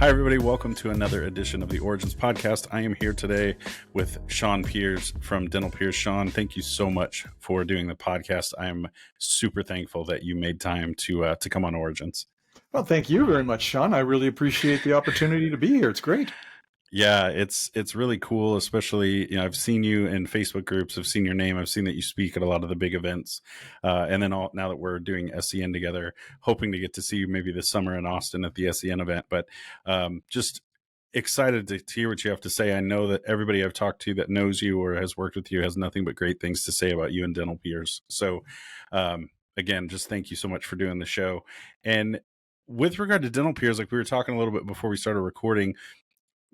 Hi, everybody. Welcome to another edition of the Origins Podcast. I am here today with Shawn Peers from Dental Peers. Shawn, thank you so much for doing the podcast. I am super thankful that you made time to come on Origins. Well, thank you very much, Sean. I really appreciate the opportunity to be here. It's great. Yeah, it's really cool, especially, I've seen you in Facebook groups, I've seen your name, I've seen that you speak at a lot of the big events. And then now that we're doing SEN together, hoping to get to see you maybe this summer in Austin at the SEN event. But just excited to hear what you have to say. I know that everybody I've talked to that knows you or has worked with you has nothing but great things to say about you and Dental Peers. So again, just thank you so much for doing the show. And with regard to Dental Peers, like we were talking a little bit before we started recording,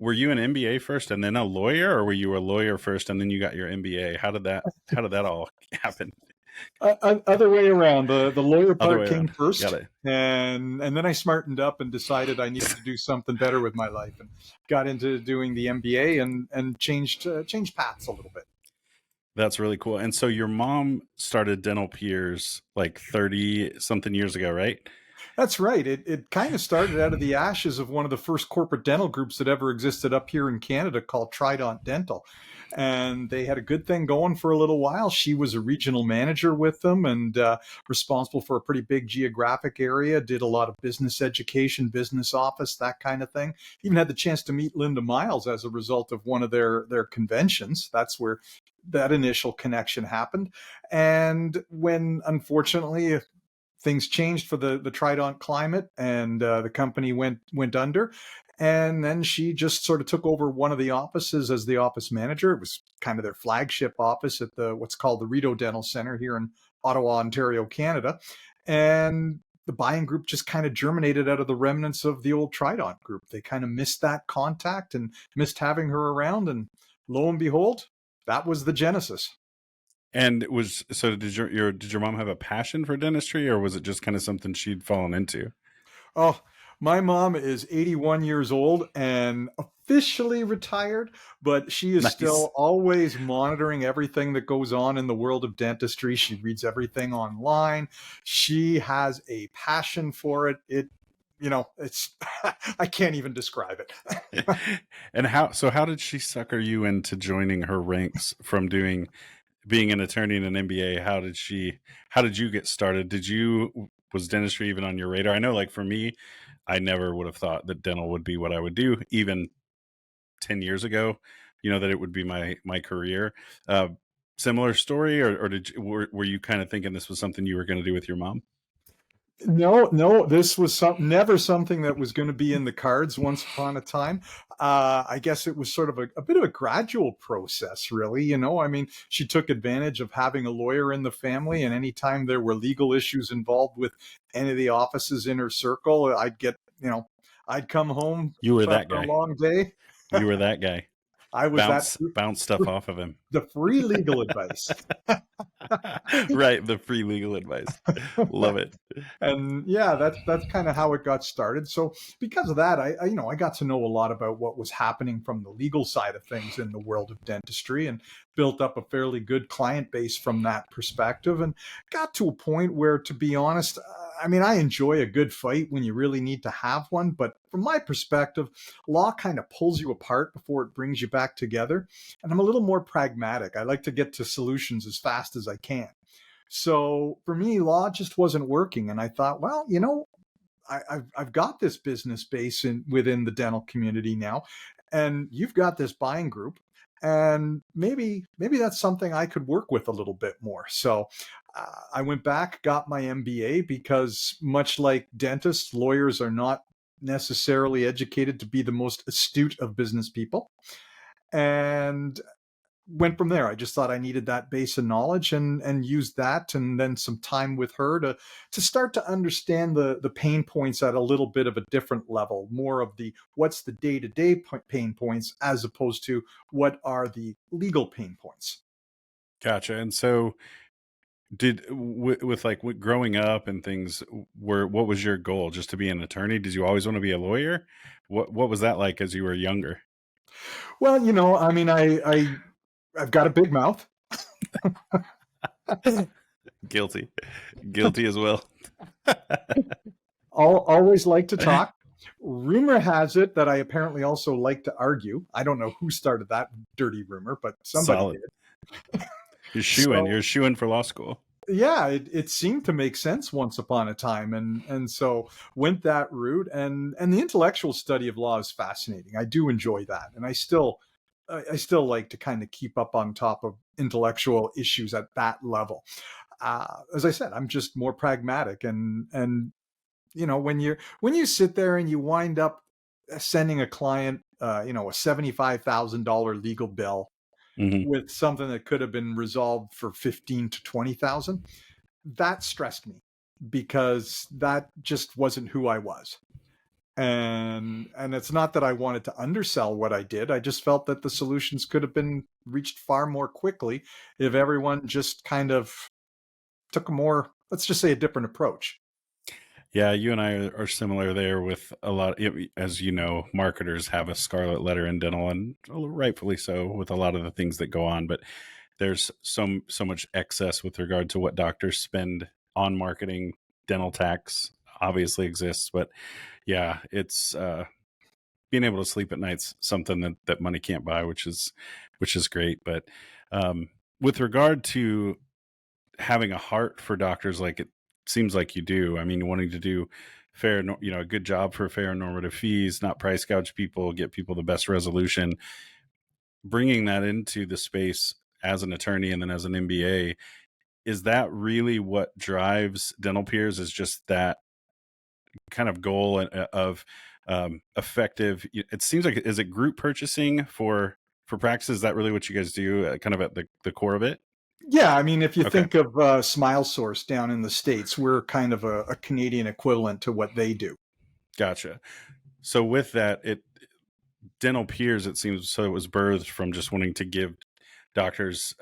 were you an MBA first and then a lawyer, or were you a lawyer first and then you got your MBA? How did that all happen? Other way around. The lawyer part came first, Got it. and then I smartened up and decided I needed to do something better with my life, and got into doing the MBA and changed paths a little bit. That's really cool. And so your mom started Dental Peers like 30 something years ago, right? That's right. It kind of started out of the ashes of one of the first corporate dental groups that ever existed up here in Canada called Trident Dental. And they had a good thing going for a little while. She was a regional manager with them and responsible for a pretty big geographic area, did a lot of business education, business office, that kind of thing. Even had the chance to meet Linda Miles as a result of one of their conventions. That's where that initial connection happened. And when, unfortunately, things changed for the Trident climate, and the company went under. And then she just sort of took over one of the offices as the office manager. It was kind of their flagship office at what's called the Rideau Dental Center here in Ottawa, Ontario, Canada. And the buying group just kind of germinated out of the remnants of the old Trident group. They kind of missed that contact and missed having her around. And lo and behold, that was the genesis. And did your mom have a passion for dentistry, or was it just kind of something she'd fallen into? Oh, my mom is 81 years old and officially retired, but she is still always monitoring everything that goes on in the world of dentistry. She reads everything online. She has a passion for it. It's I can't even describe it. And how did she sucker you into joining her ranks from being an attorney and an MBA? How did you get started? Was dentistry even on your radar? I know, like for me, I never would have thought that dental would be what I would do even 10 years ago, that it would be my career. Similar story, or were you kind of thinking this was something you were going to do with your mom? No, this was never something that was going to be in the cards once upon a time. I guess it was sort of a bit of a gradual process, really. I mean, she took advantage of having a lawyer in the family, and anytime there were legal issues involved with any of the offices in her circle, I'd come home. You were that guy. A long day. You were that guy. I was bounce stuff off of him. The free legal advice. Right, the free legal advice. Love it. And yeah, that's kind of how it got started. So because of that, I got to know a lot about what was happening from the legal side of things in the world of dentistry, and built up a fairly good client base from that perspective, and got to a point where, to be honest, I enjoy a good fight when you really need to have one. But from my perspective, law kind of pulls you apart before it brings you back together. And I'm a little more pragmatic. I like to get to solutions as fast as I can. So for me, law just wasn't working. And I thought, well, I've got this business base within the dental community now, and you've got this buying group. And maybe that's something I could work with a little bit more. So I went back, got my MBA, because much like dentists, lawyers are not necessarily educated to be the most astute of business people. And went from there. I just thought I needed that base of knowledge, and used that, and then some time with her to start to understand the pain points at a little bit of a different level, more of what's the day-to-day pain points as opposed to what are the legal pain points. Gotcha. And so with growing up and things, what was your goal? Just to be an attorney? Did you always want to be a lawyer? What was that like as you were younger? Well, I've got a big mouth. Guilty as well. Always like to talk. Rumor has it that I apparently also like to argue. I don't know who started that dirty rumor, but somebody Solid. did. You're shooing. So You're shooing for law school. yeah, it seemed to make sense once upon a time, and so went that route. And the intellectual study of law is fascinating. I do enjoy that, and I still like to kind of keep up on top of intellectual issues at that level. As I said, I'm just more pragmatic, and when you sit there and you wind up sending a client, a $75,000 legal bill Hmm. with something that could have been resolved for 15 to 20,000, that stressed me because that just wasn't who I was. And it's not that I wanted to undersell what I did. I just felt that the solutions could have been reached far more quickly if everyone just kind of took a more, let's just say, a different approach. Yeah, you and I are similar there with a lot. As you know, marketers have a scarlet letter in dental, and rightfully so with a lot of the things that go on. But there's so much excess with regard to what doctors spend on marketing. Dental tax obviously exists, but yeah, it's being able to sleep at night's something that money can't buy, which is great. But with regard to having a heart for doctors, like it seems like you do. I mean, wanting to do fair, a good job for fair and normative fees, not price gouge people, get people the best resolution. Bringing that into the space as an attorney and then as an MBA, is that really what drives Dental Peers? Is just that kind of goal of effective? It seems like, is it group purchasing for practices? Is that really what you guys do? Kind of at the core of it? Yeah, I mean, if you Okay. think of Smile Source down in the States, we're kind of a Canadian equivalent to what they do. Gotcha. So with that, Dental Peers, it seems, so it was birthed from just wanting to give doctors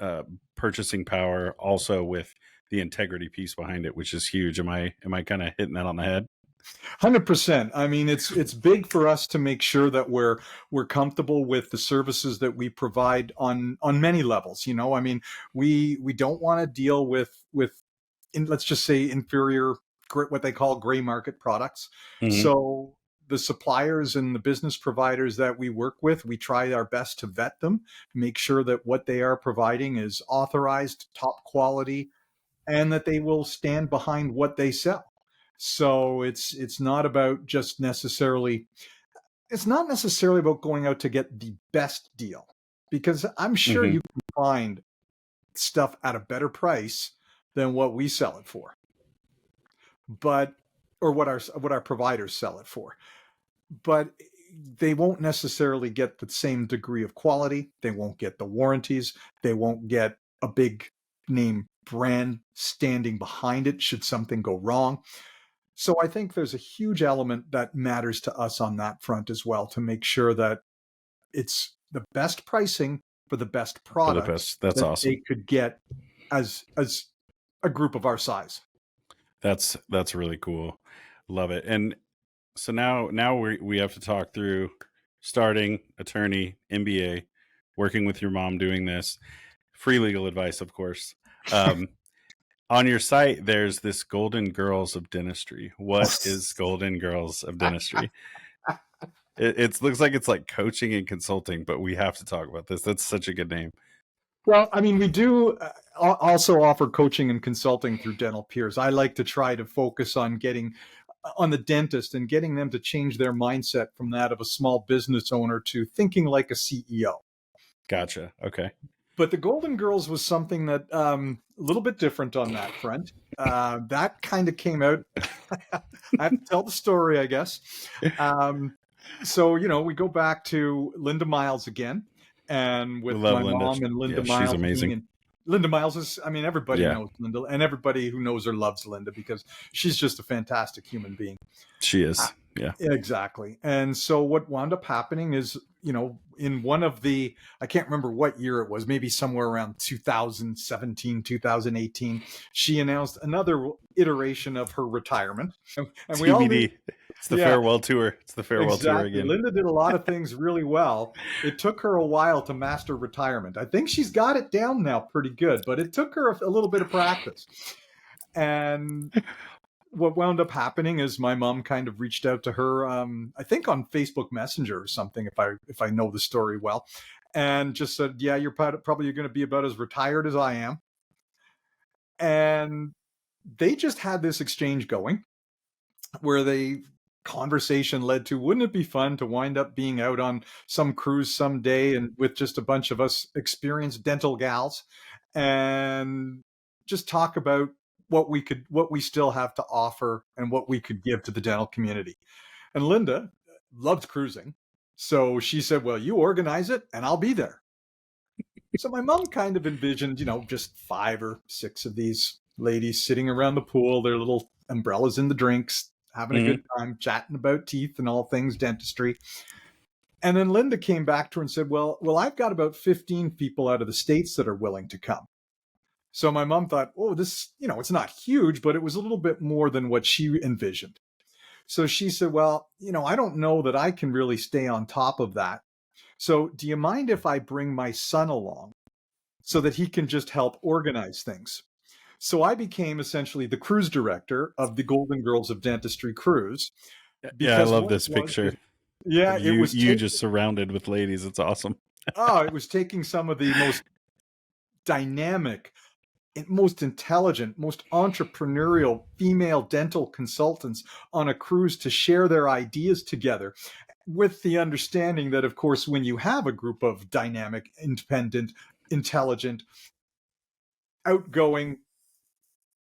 purchasing power, also with the integrity piece behind it, which is huge. Am I kind of hitting that on the head? 100%. I mean, it's big for us to make sure that we're comfortable with the services that we provide on many levels. I mean, we don't want to deal with let's just say inferior, what they call gray market products. Hmm. So the suppliers and the business providers that we work with, we try our best to vet them, make sure that what they are providing is authorized, top quality, and that they will stand behind what they sell. So it's not about just necessarily it's not necessarily about going out to get the best deal, because I'm sure Hmm. you can find stuff at a better price than what we sell it for, but or what our providers sell it for. But they won't necessarily get the same degree of quality. They won't get the warranties. They won't get a big name brand standing behind it should something go wrong. So I think there's a huge element that matters to us on that front as well, to make sure that it's the best pricing for the best For the product best. That's that awesome. they could get as a group of our size. That's really cool. Love it. And so now we have to talk through starting attorney, MBA, working with your mom doing this, free legal advice, of course. Um, on your site, there's this Golden Girls of Dentistry. What is Golden Girls of Dentistry? It looks like it's like coaching and consulting, but we have to talk about this. That's such a good name. Well, I mean, we do also offer coaching and consulting through Dental Peers. I like to try to focus on getting on the dentist and getting them to change their mindset from that of a small business owner to thinking like a CEO. Gotcha. Okay. But the Golden Girls was something that a little bit different on that front. That kind of came out. I have to tell the story, I guess. Um, so we go back to Linda Miles again, and We with love my Linda. mom and Linda Yeah, she's Miles being amazing. in. Linda Miles is, I mean, everybody Yeah, knows Linda, and everybody who knows her loves Linda because she's just a fantastic human being. she Uh, is. Yeah. Exactly. And so what wound up happening is, in one of the, I can't remember what year it was, maybe somewhere around 2017, 2018, she announced another iteration of her retirement. And we all knew, TBD. It's the yeah, farewell tour. It's the farewell tour exactly. again. Linda did a lot of things really well. It took her a while to master retirement. I think she's got it down now pretty good, but it took her a little bit of practice. And what wound up happening is my mom kind of reached out to her, I think on Facebook Messenger or something, if I know the story well, and just said, "Yeah, you're probably going to be about as retired as I am." And they just had this exchange going where the conversation led to, wouldn't it be fun to wind up being out on some cruise someday and with just a bunch of us experienced dental gals and just talk about what we still have to offer and what we could give to the dental community. And Linda loved cruising. So she said, "Well, you organize it and I'll be there." So my mom kind of envisioned, just 5 or 6 of these ladies sitting around the pool, their little umbrellas in the drinks, having a Hmm. good time, chatting about teeth and all things dentistry. And then Linda came back to her and said, "Well, I've got about 15 people out of the States that are willing to come." So my mom thought, "Oh, this, it's not huge, but it was a little bit more than what she envisioned." So she said, "Well, I don't know that I can really stay on top of that. So do you mind if I bring my son along so that he can just help organize things?" So I became essentially the cruise director of the Golden Girls of Dentistry cruise, Yeah, I because love what it this was picture is, yeah, of you just surrounded with ladies. It's awesome. it was taking some of the most dynamic, most intelligent, most entrepreneurial female dental consultants on a cruise to share their ideas together, with the understanding that, of course, when you have a group of dynamic, independent, intelligent, outgoing,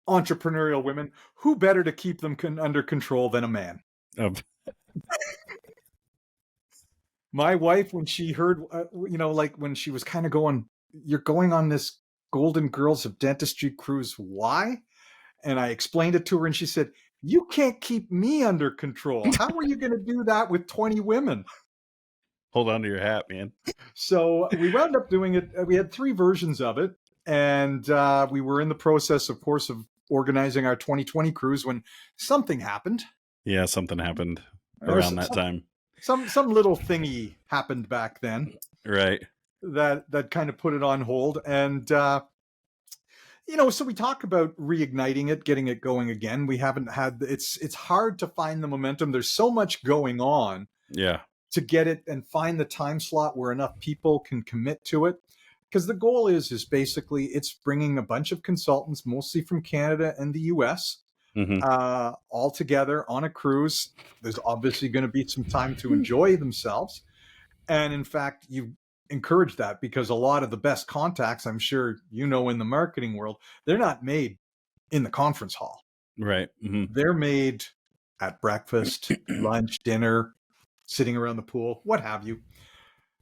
entrepreneurial women, who better to keep them under control than a man? Um, My wife, when she heard, like when she was kind of going, "You're going on this Golden Girls of Dentistry cruise. Why?" And I explained it to her, and she said, "You can't keep me under control. How are you going to do that with 20 women?" hold on to your hat, man. So we wound up doing it. We had 3 versions of it. And we were in the process, of course, of organizing our 2020 cruise when something happened. Yeah, something happened Or around some, that time. some little thingy happened back then Right. that kind of put it on hold. And so we talk about reigniting it, getting it going again. We haven't had, it's hard to find the momentum. There's so much going on Yeah. to get it and find the time slot where enough people can commit to it. Because the goal is basically it's bringing a bunch of consultants, mostly from Canada and the US, Hmm. all together on a cruise. There's obviously going to be some time to enjoy themselves. And in fact, you encourage that, because a lot of the best contacts, I'm sure in the marketing world, they're not made in the conference hall. Right. Hmm. They're made at breakfast, lunch, dinner, sitting around the pool, what have you.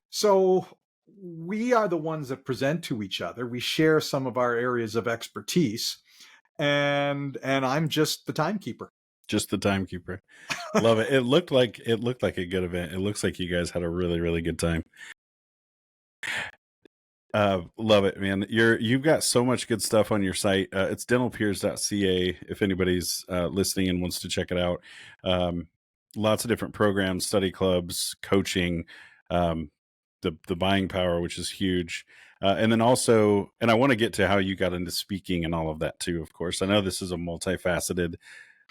So we are the ones that present to each other. We share some of our areas of expertise, and I'm just the timekeeper. Just the timekeeper. Love it. It looked like a good event. It looks like you guys had a really, really good time. Love it, man. You've got so much good stuff on your site. It's dentalpeers.ca if anybody's listening and wants to check it out. Lots of different programs, study clubs, coaching, the buying power, which is huge. And then also, and I want to get to how you got into speaking and all of that too, of course. I know this is a multifaceted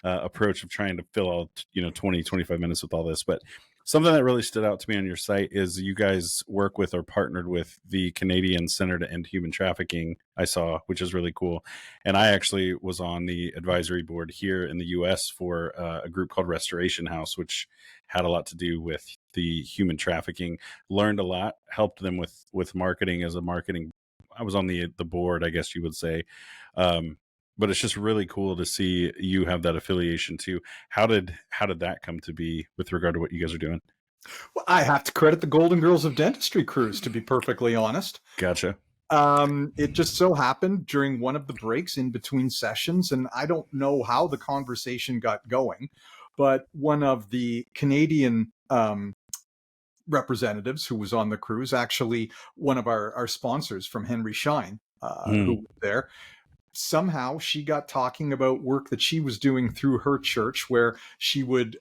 approach of trying to fill out 20 25 minutes with all this, but something that really stood out to me on your site is you guys work with or partnered with the Canadian Center to End Human Trafficking, I saw, which is really cool. And I actually was on the advisory board here in the US for a group called Restoration House, which had a lot to do with the human trafficking. Learned a lot, helped them with marketing as a marketing. I was on the board, I guess you would say. But it's just really cool to see you have that affiliation too. How did that come to be with regard to what you guys are doing? Well, I have to credit the Golden Girls of Dentistry cruise, to be perfectly honest. Gotcha. It just so happened during one of the breaks in between sessions, and I don't know how the conversation got going, but one of the Canadian representatives who was on the cruise, actually one of our sponsors from Henry Schein, who was there, somehow she got talking about work that she was doing through her church, where she would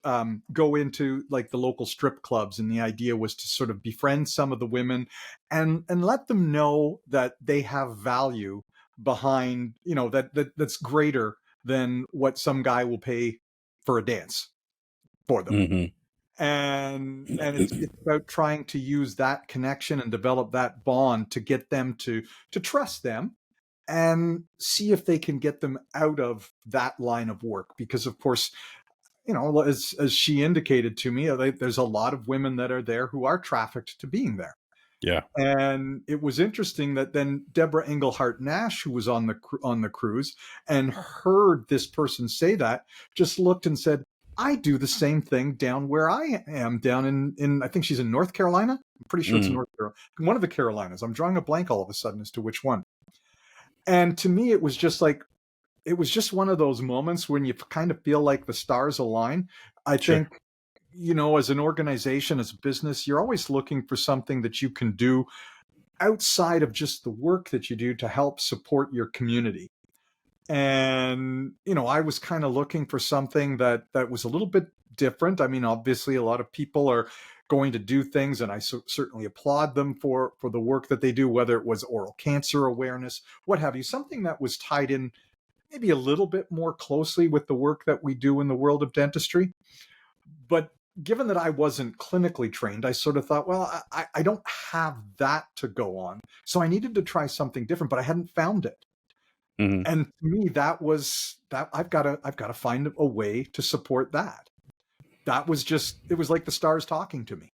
go into like the local strip clubs, and the idea was to sort of befriend some of the women and let them know that they have value behind, that's greater than what some guy will pay for a dance for them. Hmm. And it's about trying to use that connection and develop that bond to get them to trust them and see if they can get them out of that line of work. Because of course, as she indicated to me, there's a lot of women that are there who are trafficked to being there. Yeah. And it was interesting that then Deborah Englehart Nash, who was on the cruise and heard this person say that, just looked and said, I do the same thing down where I am, down in I think she's in North Carolina. I'm pretty sure it's Hmm. North Carolina, one of the Carolinas. I'm drawing a blank all of a sudden as to which one. And to me, it was just one of those moments when you kind of feel like the stars align. I Sure. think, as an organization, as a business, you're always looking for something that you can do outside of just the work that you do to help support your community. And, I was kind of looking for something that was a little bit different. I mean, obviously, a lot of people are going to do things, and I certainly applaud them for the work that they do, whether it was oral cancer awareness, what have you, something that was tied in maybe a little bit more closely with the work that we do in the world of dentistry. But given that I wasn't clinically trained, I sort of thought, well, I don't have that to go on. So I needed to try something different, but I hadn't found it. Hmm. And to me, that was that I've got to find a way to support that. That was just, it was like the stars talking to me.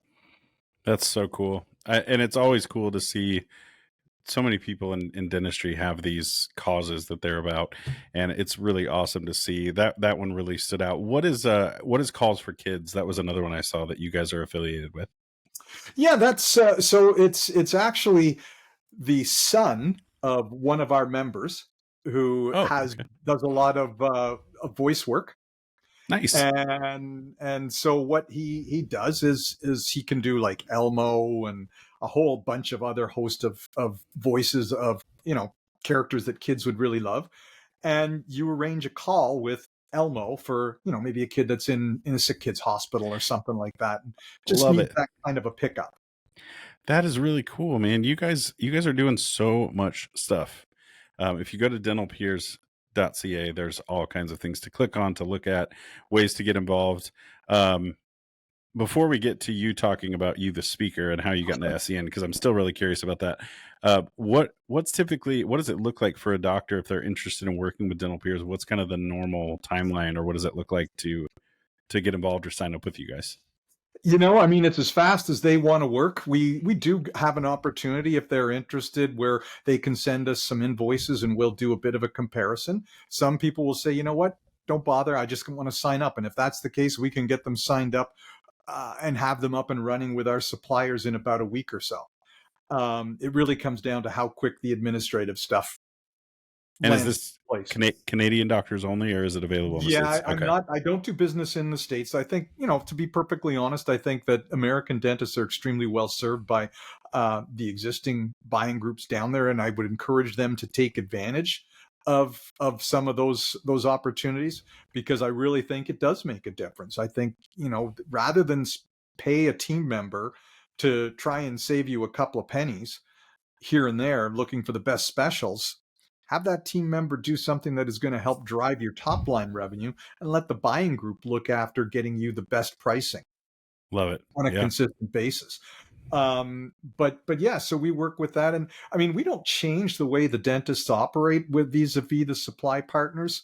That's so cool. And it's always cool to see so many people in dentistry have these causes that they're about, and it's really awesome to see that one really stood out. What is Calls for Kids? That was another one I saw that you guys are affiliated with. Yeah, that's so it's actually the son of one of our members who Oh, has okay. does a lot of voice work. Nice. And so what he does is he can do like Elmo and a whole bunch of other host of voices of characters that kids would really love. And you arrange a call with Elmo for maybe a kid that's in a sick kids hospital or something like that, and just Love needs it. that kind of a pickup. That is really cool, man. You guys are doing so much stuff. If you go to dentalpeers.ca, there's all kinds of things to click on, to look at, ways to get involved. Um, Before we get to you talking about you, the speaker, and how you got into SEN, because I'm still really curious about that. What does it look like for a doctor if they're interested in working with dental peers? What's kind of the normal timeline, or what does it look like to get involved or sign up with you guys? I mean, it's as fast as they want to work. We do have an opportunity if they're interested where they can send us some invoices and we'll do a bit of a comparison. Some people will say, you know what, don't bother. I just want to sign up. And if that's the case, we can get them signed up and have them up and running with our suppliers in about a week or so. It really comes down to how quick the administrative stuff And is lands this in place. Canadian doctors only, or is it available in the Yeah, States? Okay. I don't do business in the States. I think, to be perfectly honest, I think that American dentists are extremely well served by the existing buying groups down there. And I would encourage them to take advantage of some of those opportunities, because I really think it does make a difference. I think, rather than pay a team member to try and save you a couple of pennies here and there looking for the best specials, have that team member do something that is going to help drive your top line revenue, and let the buying group look after getting you the best pricing Love it. on a Yeah. consistent basis. But yeah, so we work with that. And I mean, we don't change the way the dentists operate with vis-a-vis the supply partners.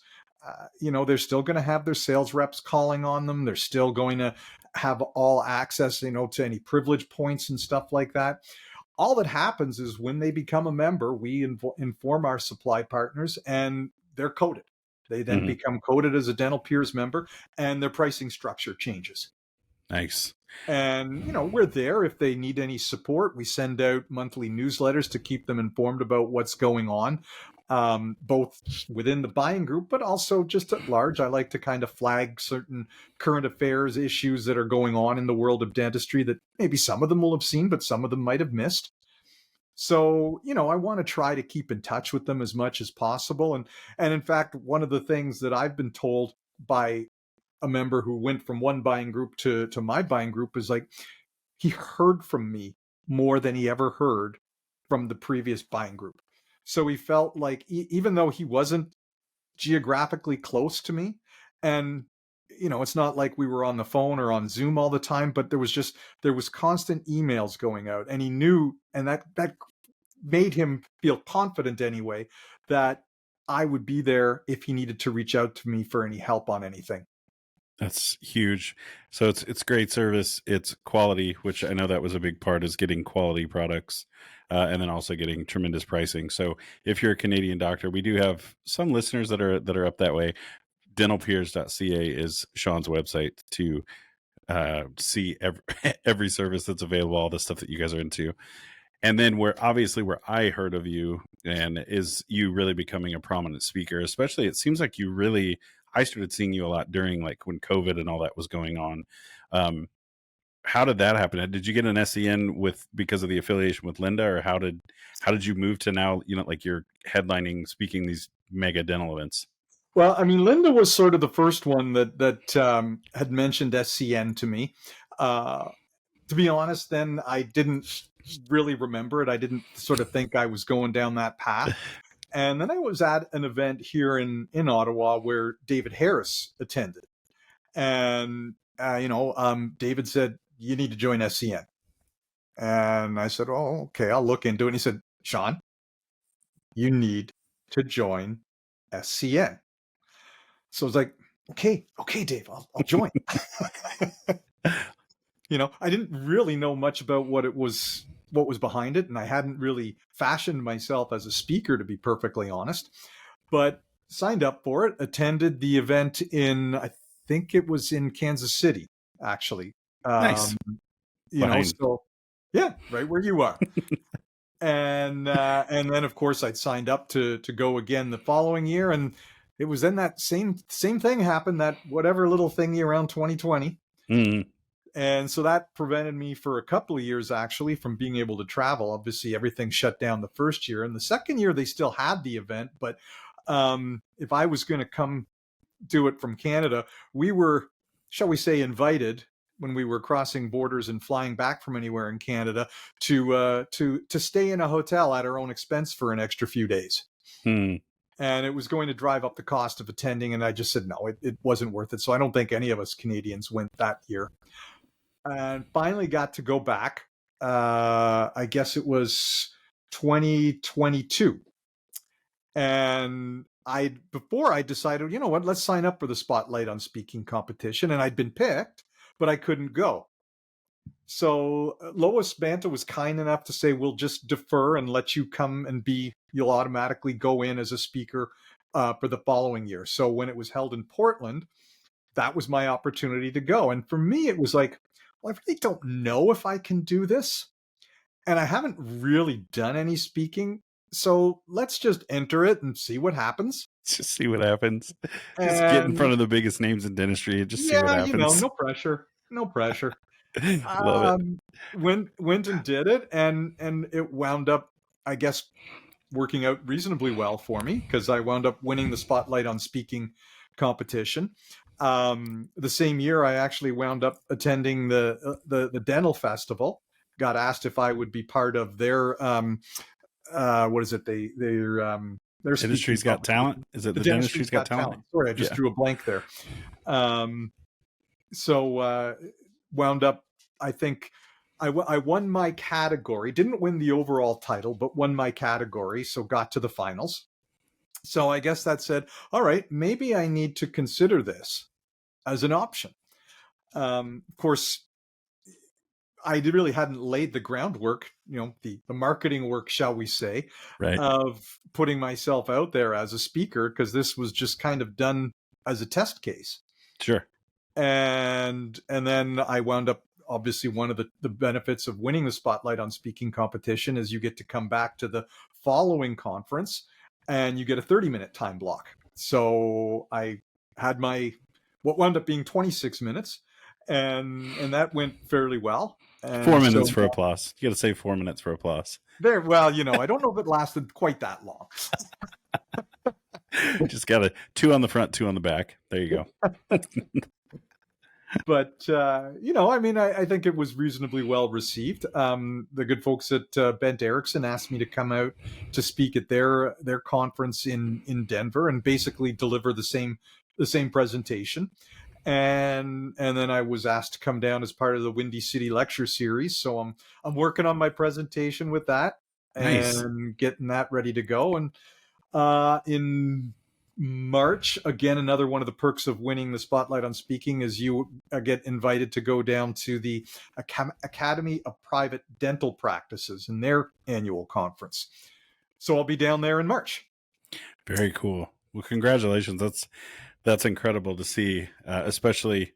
They're still going to have their sales reps calling on them. They're still going to have all access, to any privilege points and stuff like that. All that happens is when they become a member, we inform our supply partners and they're coded. They then Hmm. become coded as a Dental Peers member, and their pricing structure changes. Nice. And, we're there if they need any support. We send out monthly newsletters to keep them informed about what's going on, both within the buying group, but also just at large. I like to kind of flag certain current affairs issues that are going on in the world of dentistry that maybe some of them will have seen, but some of them might have missed. So, I want to try to keep in touch with them as much as possible. And in fact, one of the things that I've been told by a member who went from one buying group to my buying group is like, he heard from me more than he ever heard from the previous buying group. So he felt like even though he wasn't geographically close to me. And, it's not like we were on the phone or on Zoom all the time, but there was constant emails going out, and he knew, and that made him feel confident anyway, that I would be there if he needed to reach out to me for any help on anything. That's huge. So it's great service. It's quality, which I know that was a big part, is getting quality products, and then also getting tremendous pricing. So if you're a Canadian doctor, we do have some listeners that are up that way. Dentalpeers.ca is Shawn's website to see every service that's available, all the stuff that you guys are into. And then where I heard of you and is you really becoming a prominent speaker, especially it seems like I started seeing you a lot during like when COVID and all that was going on. How did that happen? Did you get an SEN because of the affiliation with Linda, or how did you move to now, like you're headlining, speaking these mega dental events? Well, I mean, Linda was sort of the first one that had mentioned SCN to me. To be honest, then I didn't really remember it. I didn't sort of think I was going down that path. And then I was at an event here in Ottawa where David Harris attended. And, David said, you need to join SCN. And I said, oh, okay, I'll look into it. And he said, Shawn, you need to join SCN. So I was like, okay, Dave, I'll join. I didn't really know much about what was behind it, and I hadn't really fashioned myself as a speaker, to be perfectly honest. But signed up for it, attended the event I think it was in Kansas City, actually. Nice. So yeah, right where you are. And then of course I'd signed up to go again the following year, and it was then that same thing happened, that whatever little thingy around 2020. Mm-hmm. And so that prevented me for a couple of years, actually, from being able to travel. Obviously, everything shut down the first year. And the second year, they still had the event. But if I was going to come do it from Canada, we were, shall we say, invited when we were crossing borders and flying back from anywhere in Canada to stay in a hotel at our own expense for an extra few days. Hmm. And it was going to drive up the cost of attending. And I just said, no, it wasn't worth it. So I don't think any of us Canadians went that year. And finally got to go back. I guess it was 2022. And before I decided, you know what, let's sign up for the Spotlight on Speaking competition. And I'd been picked, but I couldn't go. So Lois Banta was kind enough to say, we'll just defer and let you come and you'll automatically go in as a speaker for the following year. So when it was held in Portland, that was my opportunity to go. And for me, it was like, well, I really don't know if I can do this. And I haven't really done any speaking. So let's just enter it and see what happens. Just see what happens. Just get in front of the biggest names in dentistry and just see what happens. No pressure. No pressure. Love it. Went and did it, and it wound up, I guess, working out reasonably well for me, because I wound up winning the Spotlight on Speaking competition. The same year, I actually wound up attending the dental festival. Got asked if I would be part of their what is it? Their Dentistry's Got Talent. Is it the Dentistry's Got Talent? Sorry, I just drew a blank there. So wound up, I think I won my category. Didn't win the overall title, but won my category. So got to the finals. So I guess that said, all right, maybe I need to consider this as an option. Of course, I really hadn't laid the groundwork, the marketing work, shall we say, right, of putting myself out there as a speaker, because this was just kind of done as a test case. Sure. And then I wound up, obviously, one of the benefits of winning the Spotlight on Speaking competition is you get to come back to the following conference and you get a 30-minute time block. So I had what wound up being 26 minutes, and that went fairly well. And 4 minutes for applause. You got to say 4 minutes for applause. There, well, I don't know if it lasted quite that long. Just got 2 on the front, 2 on the back. There you go. But I mean, I think it was reasonably well received. The good folks at Bent Erickson asked me to come out to speak at their conference in Denver and basically deliver the same presentation. And then I was asked to come down as part of the Windy City lecture series. So I'm working on my presentation with that Nice. and getting that ready to go. And in March, again, another one of the perks of winning the spotlight on speaking is you get invited to go down to the Academy of Private Dental Practices in their annual conference. So I'll be down there in March. Very cool. Well, congratulations. That's incredible to see, especially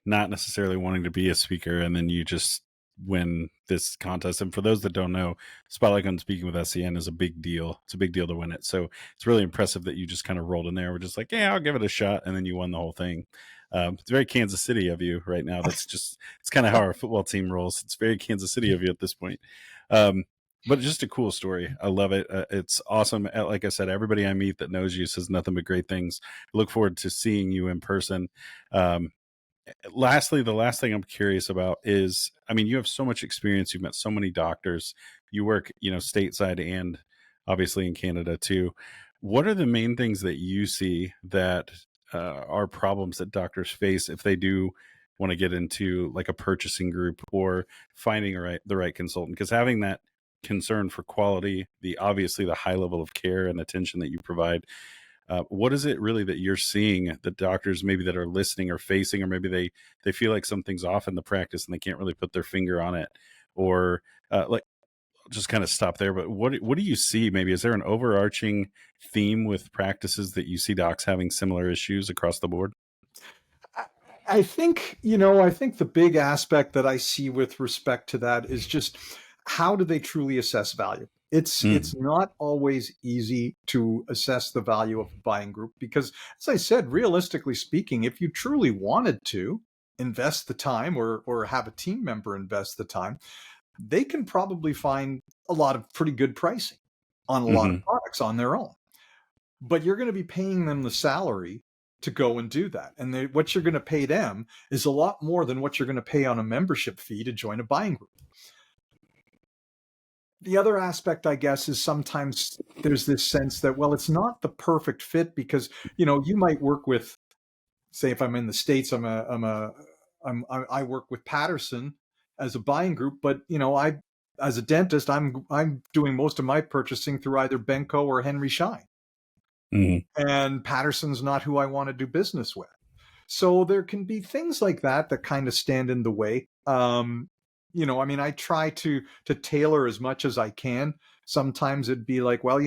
not necessarily wanting to be a speaker, and then you just win this contest. And for those that don't know, Spotlight on Speaking with SEN is a big deal. It's a big deal to win it. So it's really impressive that you just kind of rolled in there. We're just like, yeah, I'll give it a shot, and then you won the whole thing. It's very Kansas City of you right now. It's kind of how our football team rolls. It's very Kansas City of you at this point. But just a cool story. I love it. It's awesome. Like I said, everybody I meet that knows you says nothing but great things. I look forward to seeing you in person. Lastly, the last thing I'm curious about is, I mean, you have so much experience. You've met so many doctors. You work, stateside and obviously in Canada too. What are the main things that you see that are problems that doctors face if they do want to get into like a purchasing group or finding the right consultant? Because having that concern for quality, obviously the high level of care and attention that you provide, what is it really that you're seeing the doctors maybe that are listening or facing, or maybe they feel like something's off in the practice and they can't really put their finger on it, or like, I'll just kind of stop there. But what do you see? Maybe is there an overarching theme with practices that you see docs having similar issues across the board? I think, I think the big aspect that I see with respect to that is just how do they truly assess value? It's Mm, not always easy to assess the value of a buying group because, as I said, realistically speaking, if you truly wanted to invest the time or have a team member invest the time, they can probably find a lot of pretty good pricing on a lot of hmm. products on their own. But you're going to be paying them the salary to go and do that. And what you're going to pay them is a lot more than what you're going to pay on a membership fee to join a buying group. The other aspect, I guess, is sometimes there's this sense that, well, it's not the perfect fit because, you might work with, say, if I'm in the States, I work with Patterson as a buying group, but, as a dentist, I'm doing most of my purchasing through either Benco or Henry Schein. Hmm. And Patterson's not who I want to do business with. So there can be things like that that kind of stand in the way. I mean, I try to tailor as much as I can. Sometimes it'd be like, well,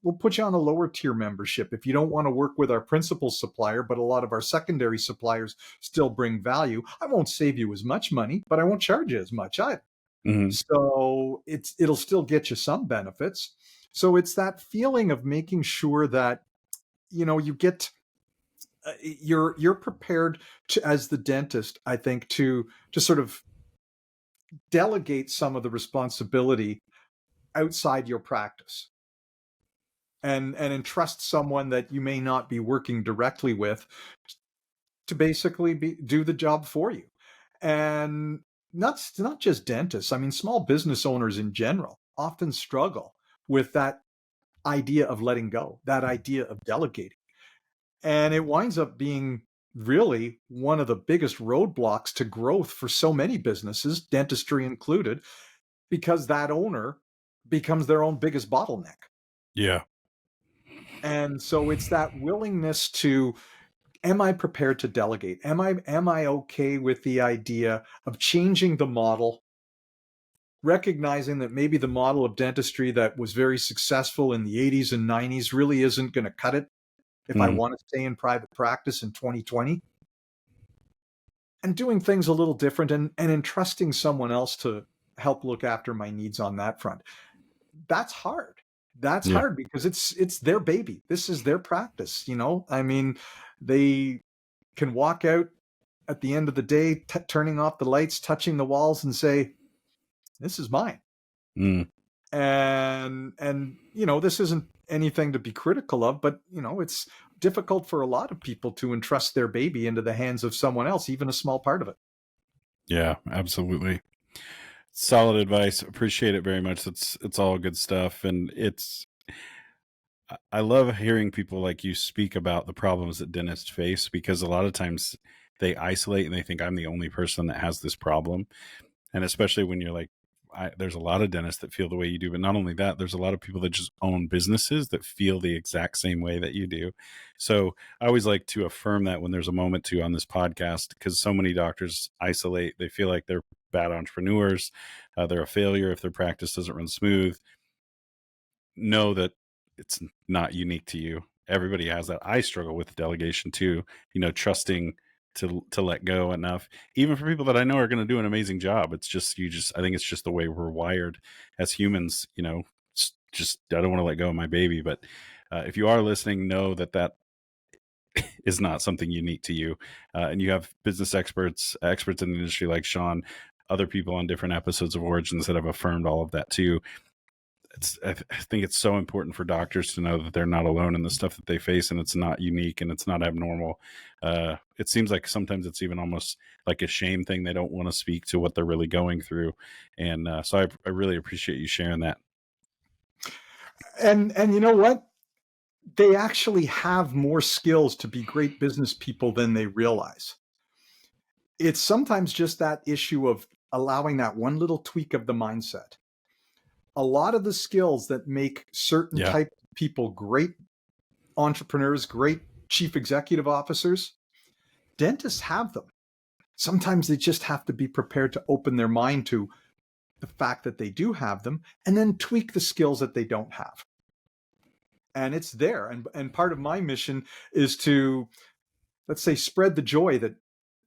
we'll put you on a lower tier membership if you don't want to work with our principal supplier, but a lot of our secondary suppliers still bring value. I won't save you as much money, but I won't charge you as much either. Hmm. So it'll still get you some benefits. So it's that feeling of making sure that you get you're prepared to, as the dentist, I think, to sort of delegate some of the responsibility outside your practice and entrust someone that you may not be working directly with to basically do the job for you. And not just dentists. I mean, small business owners in general often struggle with that idea of letting go, that idea of delegating. And it winds up being really one of the biggest roadblocks to growth for so many businesses, dentistry included, because that owner becomes their own biggest bottleneck. Yeah. And so it's that willingness to, am I prepared to delegate? Am I okay with the idea of changing the model, recognizing that maybe the model of dentistry that was very successful in the 80s and 90s really isn't going to cut it if I Mm, want to stay in private practice in 2020? And doing things a little different and entrusting someone else to help look after my needs on that front. That's hard. That's yeah. hard because it's their baby. This is their practice, I mean, they can walk out at the end of the day, turning off the lights, touching the walls and say, this is mine. Mm, And this isn't anything to be critical of, but it's difficult for a lot of people to entrust their baby into the hands of someone else, even a small part of it. Yeah, absolutely. Solid advice. Appreciate it very much. It's all good stuff. And I love hearing people like you speak about the problems that dentists face, because a lot of times they isolate and they think I'm the only person that has this problem. And especially when you're like, there's a lot of dentists that feel the way you do, but not only that, there's a lot of people that just own businesses that feel the exact same way that you do. So I always like to affirm that when there's a moment to on this podcast, because so many doctors isolate. They feel like they're bad entrepreneurs. They're a failure if their practice doesn't run smooth. Know that it's not unique to you. Everybody has that. I struggle with delegation too, trusting to let go enough, even for people that I know are going to do an amazing job. It's just, I think it's just the way we're wired as humans, just, I don't want to let go of my baby. But if you are listening, know that is not something unique to you. And you have business experts in the industry like Shawn, other people on different episodes of Origins that have affirmed all of that too. I think it's so important for doctors to know that they're not alone in the stuff that they face, and it's not unique and it's not abnormal. It seems like sometimes it's even almost like a shame thing. They don't want to speak to what they're really going through. And so I really appreciate you sharing that. And you know what? They actually have more skills to be great business people than they realize. It's sometimes just that issue of allowing that one little tweak of the mindset. A lot of the skills that make certain type of people great entrepreneurs, great chief executive officers, dentists have them. Sometimes they just have to be prepared to open their mind to the fact that they do have them, and then tweak the skills that they don't have. And it's there. And part of my mission is to, let's say, spread the joy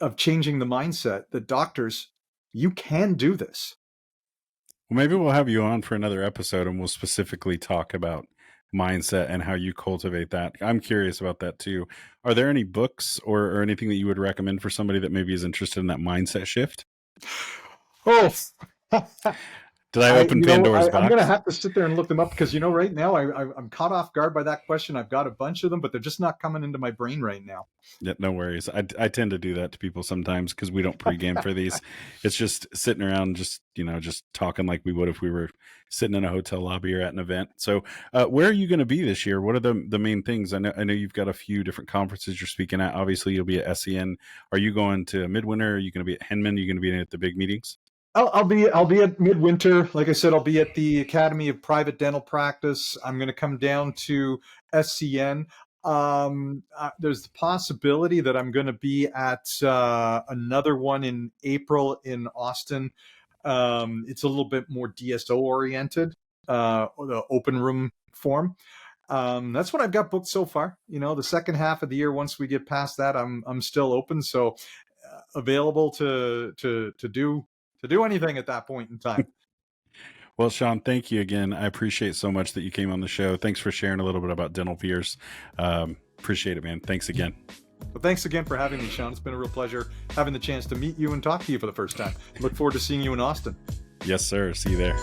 of changing the mindset that doctors, you can do this. Well, maybe we'll have you on for another episode and we'll specifically talk about mindset and how you cultivate that. I'm curious about that too. Are there any books or anything that you would recommend for somebody that maybe is interested in that mindset shift? Oh, did I open Pandora's box? I'm going to have to sit there and look them up because, right now I'm caught off guard by that question. I've got a bunch of them, but they're just not coming into my brain right now. Yeah, no worries. I tend to do that to people sometimes because we don't pregame for these. It's just sitting around, just talking like we would if we were sitting in a hotel lobby or at an event. So where are you going to be this year? What are the main things? I know you've got a few different conferences you're speaking at. Obviously, you'll be at SEN. Are you going to Midwinter? Are you going to be at Henman? Are you going to be at the big meetings? I'll be at Midwinter. Like I said, I'll be at the Academy of Private Dental Practice. I'm going to come down to SCN. There's the possibility that I'm going to be at another one in April in Austin. It's a little bit more DSO oriented, the open room form. That's what I've got booked so far. The second half of the year, once we get past that, I'm still open. So available to do anything at that point in time. Well, Shawn, thank you again. I appreciate so much that you came on the show. Thanks for sharing a little bit about Dental Peers. Appreciate it, man. Thanks again. Well, thanks again for having me, Shawn. It's been a real pleasure having the chance to meet you and talk to you for the first time. Look forward to seeing you in Austin. Yes, sir. See you there.